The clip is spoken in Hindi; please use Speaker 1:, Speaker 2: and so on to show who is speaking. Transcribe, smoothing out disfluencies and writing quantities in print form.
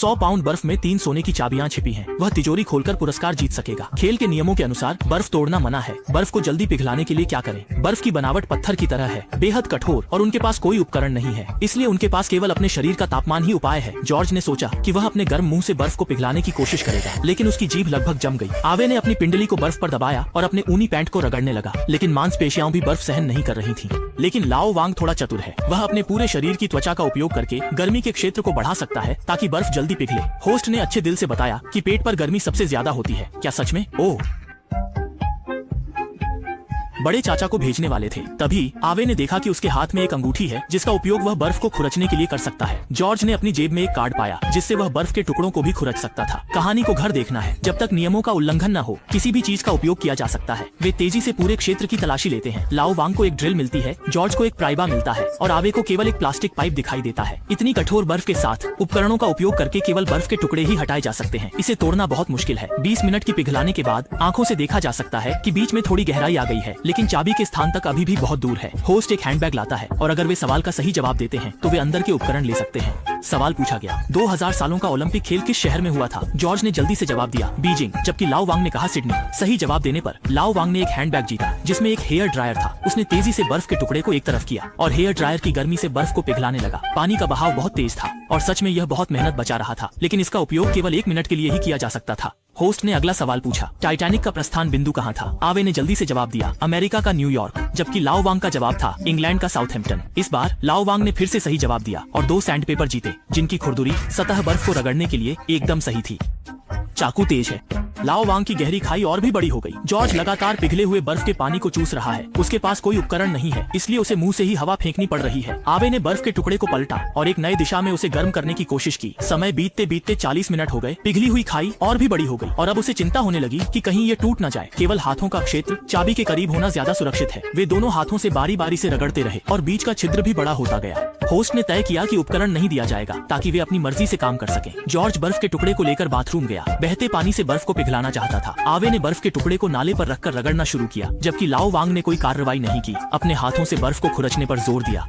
Speaker 1: 100 पाउंड बर्फ में 3 सोने की चाबियां छिपी हैं। वह तिजोरी खोलकर पुरस्कार जीत सकेगा। खेल के नियमों के अनुसार बर्फ तोड़ना मना है। बर्फ को जल्दी पिघलाने के लिए क्या करें? बर्फ की बनावट पत्थर की तरह है, बेहद कठोर, और उनके पास कोई उपकरण नहीं है, इसलिए उनके पास केवल अपने शरीर का तापमान ही उपाय है। जॉर्ज ने सोचा कि वह अपने गर्म मुंह से बर्फ को पिघलाने की कोशिश करेगा, लेकिन उसकी जीभ लगभग जम गई। आवे ने अपनी पिंडली को बर्फ पर दबाया और अपने ऊनी पैंट को रगड़ने लगा, लेकिन मांसपेशियां भी बर्फ सहन नहीं कर रही थीं। लेकिन लाओ वांग थोड़ा चतुर है। वह अपने पूरे शरीर की त्वचा का उपयोग करके गर्मी के क्षेत्र को बढ़ा सकता है ताकि बर्फ जल्दी पिघले। होस्ट ने अच्छे दिल से बताया कि पेट पर गर्मी सबसे ज्यादा होती है। क्या सच में? ओह, बड़े चाचा को भेजने वाले थे। तभी आवे ने देखा कि उसके हाथ में एक अंगूठी है जिसका उपयोग वह बर्फ को खुरचने के लिए कर सकता है। जॉर्ज ने अपनी जेब में एक कार्ड पाया जिससे वह बर्फ के टुकड़ों को भी खुरच सकता था। कहानी को घर देखना है। जब तक नियमों का उल्लंघन न हो, किसी भी चीज का उपयोग किया जा सकता है। वे तेजी से पूरे क्षेत्र की तलाशी लेते हैं। लाओ वांग को एक ड्रिल मिलती है, जॉर्ज को एक प्राइबा मिलता है और आवे को केवल एक प्लास्टिक पाइप दिखाई देता है। इतनी कठोर बर्फ के साथ उपकरणों का उपयोग करके केवल बर्फ के टुकड़े ही हटाए जा सकते हैं। इसे तोड़ना बहुत मुश्किल है। 20 मिनट की पिघलाने के बाद आंखों से देखा जा सकता है कि बीच में थोड़ी गहराई आ गई है, लेकिन चाबी के स्थान तक अभी भी बहुत दूर है। होस्ट एक हैंडबैग लाता है और अगर वे सवाल का सही जवाब देते हैं तो वे अंदर के उपकरण ले सकते हैं। सवाल पूछा गया, 2000 सालों का ओलंपिक खेल किस शहर में हुआ था? जॉर्ज ने जल्दी से जवाब दिया, बीजिंग, जबकि लाओ वांग ने कहा सिडनी। सही जवाब देने पर लाओ वांग ने एक हैंडबैग जीता जिसमें एक हेयर ड्रायर था। उसने तेजी से बर्फ के टुकड़े को एक तरफ किया और हेयर ड्रायर की गर्मी से बर्फ को पिघलाने लगा। पानी का बहाव बहुत तेज था और सच में यह बहुत मेहनत बचा रहा था, लेकिन इसका उपयोग केवल 1 मिनट के लिए ही किया जा सकता था। होस्ट ने अगला सवाल पूछा, टाइटैनिक का प्रस्थान बिंदु कहाँ था? आवे ने जल्दी से जवाब दिया, अमेरिका का न्यूयॉर्क, जबकि लाओ वांग का जवाब था इंग्लैंड का साउथहैम्पटन। इस बार लाओ वांग ने फिर से सही जवाब दिया और 2 सैंड पेपर जीते जिनकी खुरदुरी सतह बर्फ को रगड़ने के लिए एकदम सही थी। चाकू तेज है। लाओ वांग की गहरी खाई और भी बड़ी हो गई। जॉर्ज लगातार पिघले हुए बर्फ के पानी को चूस रहा है। उसके पास कोई उपकरण नहीं है, इसलिए उसे मुंह से ही हवा फेंकनी पड़ रही है। आवे ने बर्फ के टुकड़े को पलटा और एक नए दिशा में उसे गर्म करने की कोशिश की। समय बीतते बीतते 40 मिनट हो गए। पिघली हुई खाई और भी बड़ी हो गई और अब उसे चिंता होने लगी कि कहीं ये टूट न जाए। केवल हाथों का क्षेत्र चाबी के करीब होना ज्यादा सुरक्षित है। वे दोनों हाथों से बारी बारी से रगड़ते रहे और बीच का छिद्र भी बड़ा होता गया। होस्ट ने तय किया कि उपकरण नहीं दिया जाएगा ताकि वे अपनी मर्जी से काम कर सकें। जॉर्ज बर्फ के टुकड़े को लेकर बाथरूम गया। बहते पानी से बर्फ को पिघलाना चाहता था। आवे ने बर्फ के टुकड़े को नाले पर रखकर रगड़ना शुरू किया, जबकि लाओ वांग ने कोई कार्रवाई नहीं की। अपने हाथों से बर्फ को खुरचने पर जोर दिया।